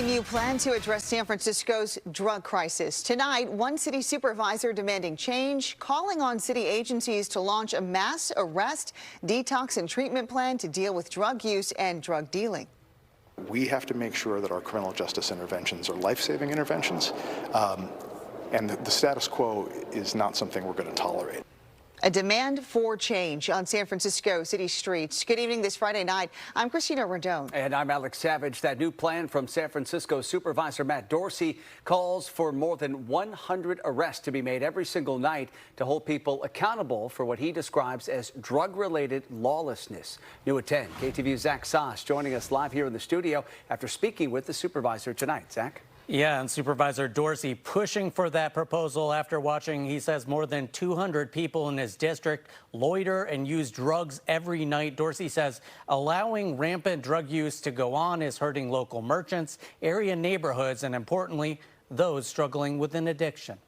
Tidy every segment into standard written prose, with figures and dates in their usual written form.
new plan to address San Francisco's drug crisis. Tonight, one city supervisor demanding change, calling on city agencies to launch a mass arrest, detox and treatment plan to deal with drug use and drug dealing. We have to make sure that our criminal justice interventions are life-saving interventions, and the status quo is not something we're going to tolerate. A demand for change on San Francisco city streets. Good evening this Friday night. I'm Christina Rodone. And I'm Alex Savage. That new plan from San Francisco Supervisor Matt Dorsey calls for more than 100 arrests to be made every single night to hold people accountable for what he describes as drug-related lawlessness. New at 10, KTVU's Zach Soss joining us live here in the studio after speaking with the supervisor tonight. Zach? Yeah, and Supervisor Dorsey pushing for that proposal after watching, he says, more than 200 people in his district loiter and use drugs every night. Dorsey says allowing rampant drug use to go on is hurting local merchants, area neighborhoods, and importantly, those struggling with an addiction.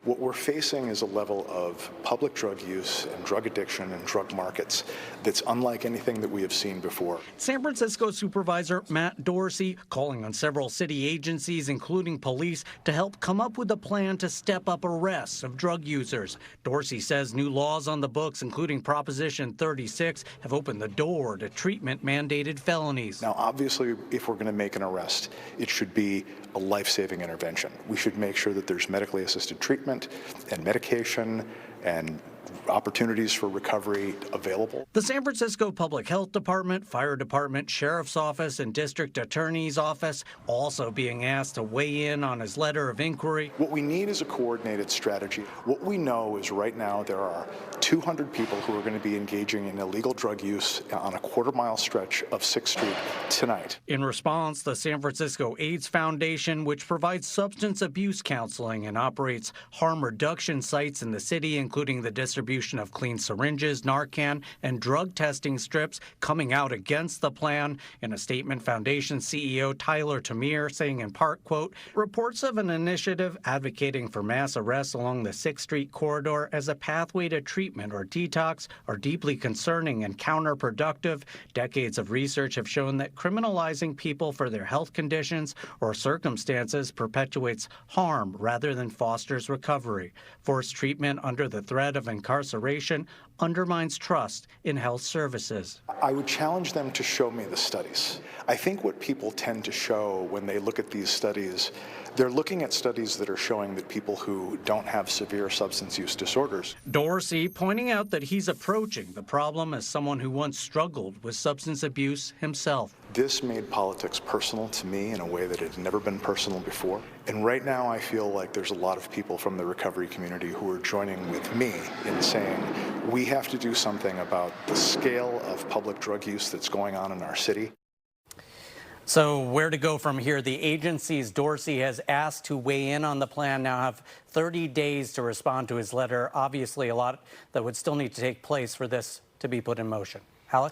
What we're facing is a level of public drug use and drug addiction and drug markets that's unlike anything that we have seen before. San Francisco Supervisor Matt Dorsey calling on several city agencies, including police, to help come up with a plan to step up arrests of drug users. Dorsey says new laws on the books, including Proposition 36, have opened the door to treatment-mandated felonies. Now, obviously, if we're going to make an arrest, it should be a life-saving intervention. We should make sure that there's medically assisted treatment and medication and opportunities for recovery available. The San Francisco Public Health Department, Fire Department, Sheriff's Office, and District Attorney's Office also being asked to weigh in on his letter of inquiry. What we need is a coordinated strategy. What we know is right now there are 200 people who are going to be engaging in illegal drug use on a quarter-mile stretch of 6th Street tonight. In response, the San Francisco AIDS Foundation, which provides substance abuse counseling and operates harm reduction sites in the city, including the distribution of clean syringes, Narcan, and drug testing strips, coming out against the plan. In a statement, Foundation CEO Tyler Tamir saying in part, quote, reports of an initiative advocating for mass arrests along the 6th Street corridor as a pathway to treatment or detox are deeply concerning and counterproductive. Decades of research have shown that criminalizing people for their health conditions or circumstances perpetuates harm rather than fosters recovery. Forced treatment under the threat of incarceration undermines trust in health services. I would challenge them to show me the studies. I think what people tend to show when they look at these studies, they're looking at studies that are showing that people who don't have severe substance use disorders. Dorsey pointing out that he's approaching the problem as someone who once struggled with substance abuse himself. This made politics personal to me in a way that it had never been personal before. And right now I feel like there's a lot of people from the recovery community who are joining with me in saying we have to do something about the scale of public drug use that's going on in our city. So where to go from here? The agencies Dorsey has asked to weigh in on the plan now have 30 days to respond to his letter. Obviously, a lot that would still need to take place for this to be put in motion. Alex?